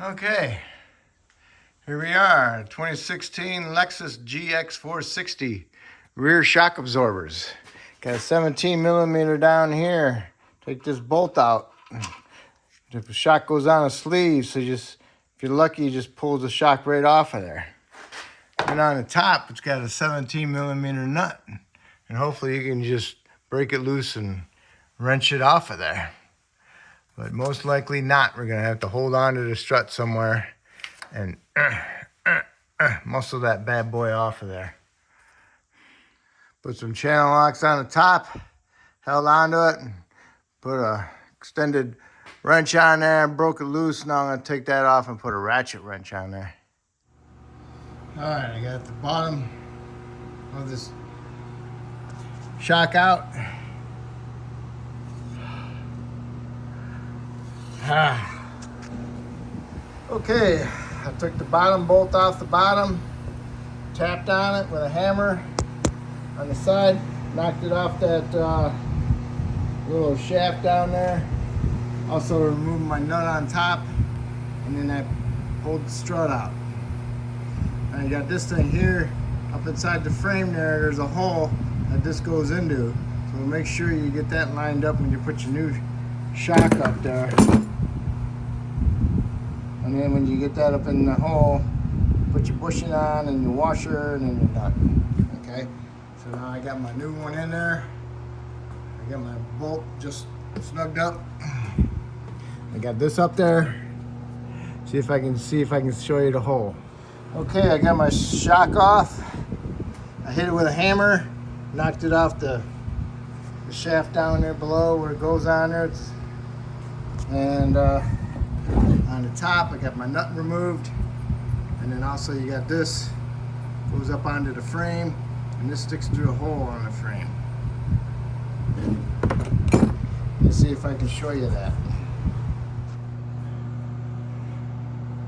Okay, here we are, 2016 Lexus GX460 rear shock absorbers. Got a 17 millimeter down here. Take this bolt out. If the shock goes on a sleeve, so if you're lucky, you just pull the shock right off of there. And on the top, it's got a 17 millimeter nut. And hopefully you can just break it loose and wrench it off of there. But most likely not. We're gonna have to hold on to the strut somewhere and muscle that bad boy off of there. Put some channel locks on the top, held onto it, put a extended wrench on there, broke it loose. Now I'm gonna take that off and put a ratchet wrench on there. All right, I got the bottom of this shock out. Okay, I took the bottom bolt off the bottom, tapped on it with a hammer on the side, knocked it off that little shaft down there. Also removed my nut on top, and then I pulled the strut out. And I got this thing here, up inside the frame there's a hole that this goes into. So make sure you get that lined up when you put your new shock up there. And then when you get that up in the hole, put your bushing on and your washer and then your nut. Okay, so now I got my new one in there. I got my bolt just snugged up. I got this up there. See if I can show you the hole. Okay, I got my shock off. I hit it with a hammer, knocked it off the shaft down there below where it goes on there. And on the top, I got my nut removed. And then also you got this, goes up onto the frame, and this sticks through a hole on the frame. Let's see if I can show you that.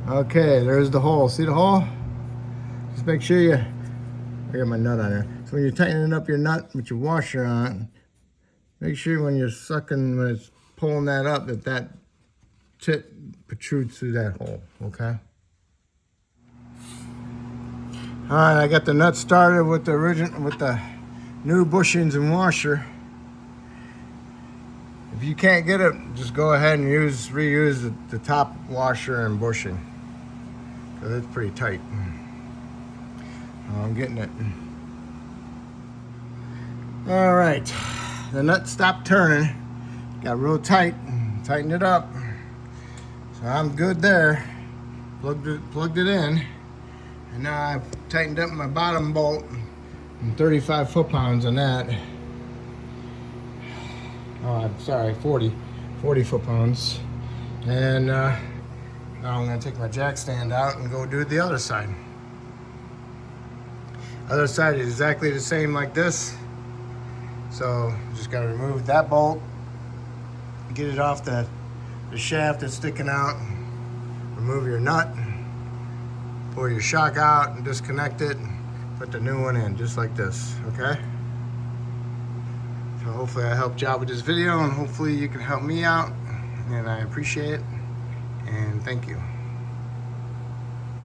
Okay, there's the hole. See the hole? Just make sure I got my nut on there. So when you're tightening up your nut with your washer on, make sure when you're sucking, when it's pulling that up, that tit protrudes through that hole, okay? All right, I got the nut started with the new bushings and washer. If you can't get it, just go ahead and reuse the top washer and bushing, because it's pretty tight. Oh, I'm getting it. All right, the nut stopped turning, got real tight, tightened it up. So I'm good there. Plugged it in, and now I've tightened up my bottom bolt and 35 foot-pounds on that. Oh, I'm sorry, 40 foot-pounds. And now I'm gonna take my jack stand out and go do the other side. Other side is exactly the same like this. So just gotta remove that bolt, get it off the shaft that's sticking out, remove your nut, pull your shock out and disconnect it, put the new one in just like this, okay? So hopefully I helped you out with this video, and hopefully you can help me out, and I appreciate it, and thank you.